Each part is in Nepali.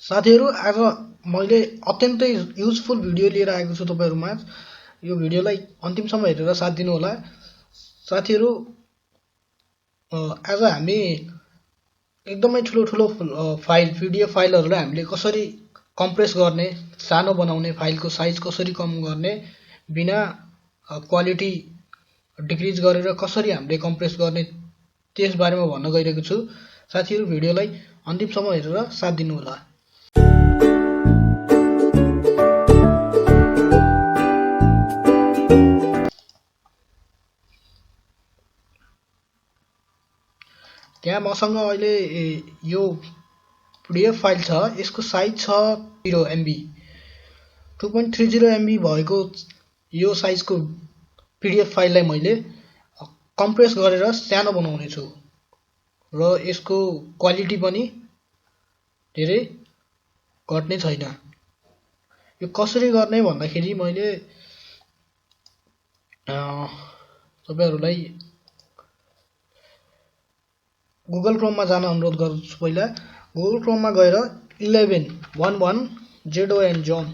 साथीहरु आज मैले अत्यन्तै युजफुल भिडियो लिएर आएको छु तपाईहरुमा। यो भिडियोलाई अन्तिमसम्म हेरेर साथ दिनु होला। साथीहरु आज हामी एकदमै ठुलो फाइल पीडीएफ फाइलहरुलाई हामीले कसरी कम्प्रेस गर्ने, सानो बनाउने, फाइलको साइज कसरी कम गर्ने, बिना क्वालिटी डिक्रिज गरेर कसरी हामीले कम्प्रेस गर्ने त्यस बारेमा भन्न गइरहेको छु। साथीहरु भिडियोलाई अन्तिमसम्म हेरेर साथ दिनु होला। त्यहाँ मसँग अहिले यो पीडीएफ फाइल छ। यसको साइज छ 0 MB 2.30 MB भएको यो साइजको पीडीएफ फाइललाई मैले कम्प्रेस गरेर सानो बनाउने छु र यसको क्वालिटी पनि धेरै घट्ने छैन। यो कसरी गर्ने भन्दाखेरि मैले तपाईहरुलाई गुगल क्रोममा जान अनुरोध गर्छु। पहिला गुगल क्रोममा गएर 11 ZON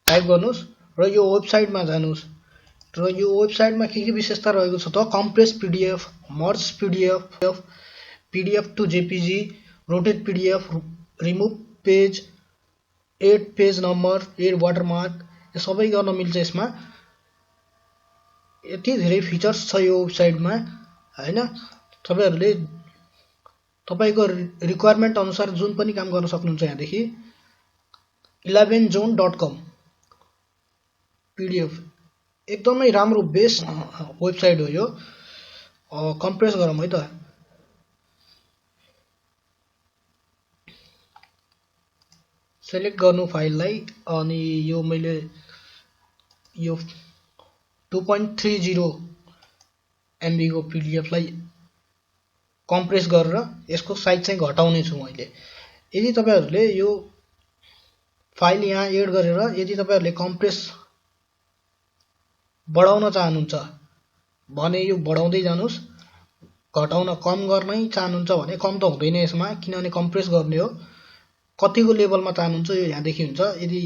टाइप गर्नुस् र यो वेबसाइटमा जानुस् र यो वेबसाइटमा के विशेषता रहेको छ त compress PDF, merge PDF, PDF to JPG, rotate PDF, remove page, add page number, add watermark, यो सबै गर्न मिल्छ। यसमा यति धेरै फिचर्स छ यो वेबसाइटमा हैन। तपाईहरुले तपाईको रिक्वायरमेन्ट अनुसार जुन पनि काम गर्न सक्नुहुन्छ। यहाँदेखि 11zone.com पीडीएफ एकदमै राम्रो बेस्ट वेबसाइट हो यो। कम्प्रेस गरौँ है त। सेलेक्ट गर्नु फाइललाई अनि यो मैले यो 2.30 MB को पीडीएफ लाई कम्प्रेस गरेर यसको साइज चाहिँ घटाउने छु मैले। यदि तपाईहरुले यो फाइल यहाँ एड गरेर यदि तपाईहरुले कम्प्रेस बढाउन चाहनुहुन्छ भने यो बढाउँदै जानुस्। घटाउन कम गर्नै चाहनुहुन्छ भने कम त हुँदैन यसमा, किनभने कम्प्रेस गर्ने हो। कतिको लेभलमा चाहनुहुन्छ यो यहाँ देखि हुन्छ। यदि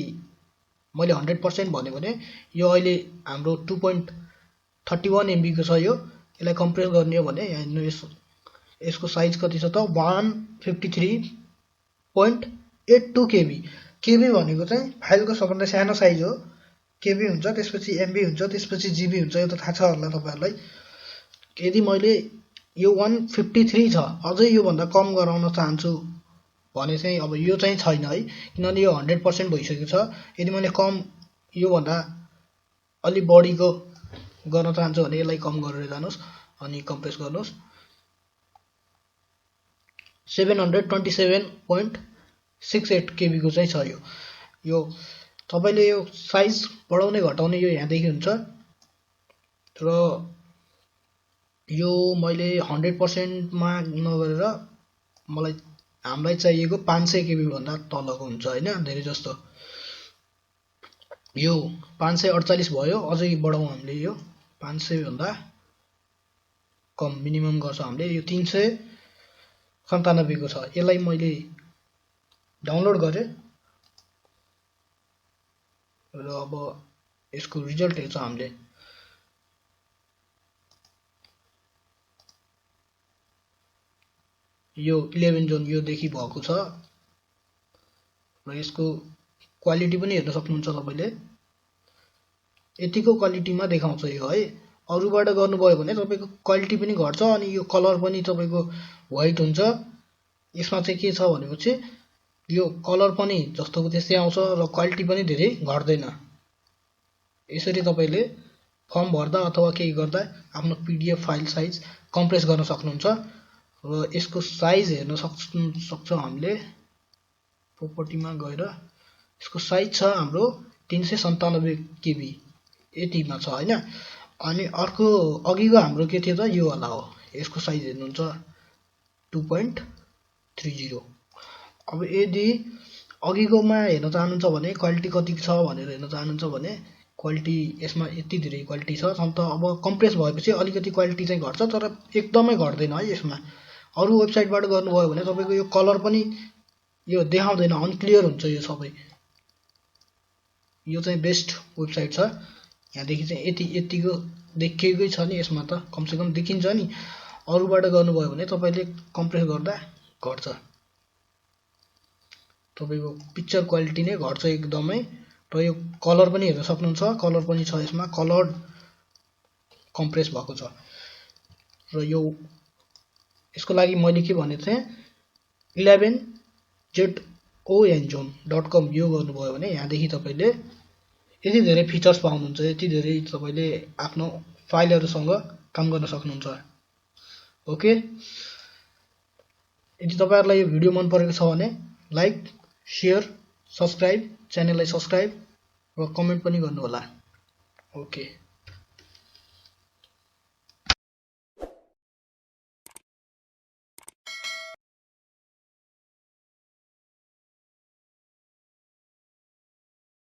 मैले 100% भने भने यो अहिले हाम्रो 2.31 MB को छ। यो यसलाई कम्प्रेस गर्ने हो भने यहाँ यसको साइज कति छ त 153.82 KB। KB भनेको चाहिँ फाइलको सबभन्दा सानो साइज हो। KB हुन्छ, त्यसपछि MB हुन्छ, त्यसपछि GB हुन्छ। यो त थाहा छ होला तपाईहरुलाई। यदि मैले यो 153 छ, अझै यो भन्दा कम गराउन चाहन्छु भने चाहिँ अब यो चाहिँ छैन है, किनभने यो 100% भइसकेको छ। यदि मैले कम यो भन्दा अलि बढीको गर्न चाहन्छु भने यसलाई कम गरेर जानुस् अनि कम्प्रेस गर्नुस्। 727.68 KB को चाहिँ छ यो। यो तपाईले यो साइज बढाउने घटाउने यो यहाँ देखि हुन्छ र यो मैले 100% मा नगरेर हामीलाई चाहिएको 500 KB भन्दा तलको हुन्छ हैन। धेरै जस्तो यो 548 भयो। अझै बढाउँ हामीले यो 500 भन्दा कम मिनिमम गर्छ हामीले। यो 397 को छ। यसलाई मैले डाउनलोड गरे र अब यसको रिजल्ट हेर्छ हामीले। यो 11 जोन यो देखि भएको छ र यसको क्वालिटी पनि हेर्न सक्नुहुन्छ तपाईले। यतिको क्वालिटीमा देखाउँछ यो है। अरुबाट गर्नुभयो भने तपाईको क्वालिटी पनि घट्छ अनि यो कलर पनि तपाईको व्हाइट हुन्छ। यसमा चाहिँ के छ भनेपछि यो कलर पनि जस्तोको त्यस्तै आउँछ र क्वालिटी पनि धेरै घट्दैन। यसरी तपाईले फर्म भर्दा अथवा केही गर्दा आफ्नो पीडीएफ फाइल साइज कम्प्रेस गर्न सक्नुहुन्छ र यसको साइज हेर्न सक्छौं हामीले। प्रोपर्टीमा गएर यसको साइज छ हाम्रो 397 KB यतिमा छ हैन। अनि अर्को अघिको हाम्रो के थियो त यो वाला हो। यसको साइज हेर्नुहुन्छ 2.30। अब यदि अघिकोमा हेर्न चाहनुहुन्छ भने क्वालिटी कति छ भनेर हेर्न चाहनुहुन्छ भने क्वालिटी यसमा यति धेरै क्वालिटी छ। अब कम्प्रेस भएपछि अलिकति क्वालिटी चाहिँ घट्छ तर एकदमै घट्दैन है यसमा। अरु वेबसाइटबाट गर्नुभयो भने तपाईको यो कलर पनि यो देखाउँदैन, अनक्लियर हुन्छ यो सबै। यो चाहिँ बेस्ट वेबसाइट छ। यहाँदेखि चाहिँ यतिको देखिएकै छ नि, यसमा त कमसेकम देखिन्छ नि। अरूबाट गर्नुभयो भने तपाईँले कम्प्रेस गर्दा घट्छ, तपाईँको पिक्चर क्वालिटी नै घट्छ एकदमै। र यो कलर पनि हेर्न सक्नुहुन्छ, कलर पनि छ यसमा, कलर्ड कम्प्रेस भएको छ। र यो यसको लागि मैले के भनेको थिएँ, 11zonzone.com यो गर्नुभयो भने यहाँदेखि तपाईँले यति धेरै फिचर्स पाउनुहुन्छ, यति धेरै तपाईँले आफ्नो फाइलहरूसँग काम गर्न सक्नुहुन्छ। ओके, यदि तपाईँहरूलाई यो भिडियो मन परेको छ भने लाइक, शेयर, सब्सक्राइब, च्यानललाई सब्सक्राइब र कमेन्ट पनि गर्नुहोला। ओके।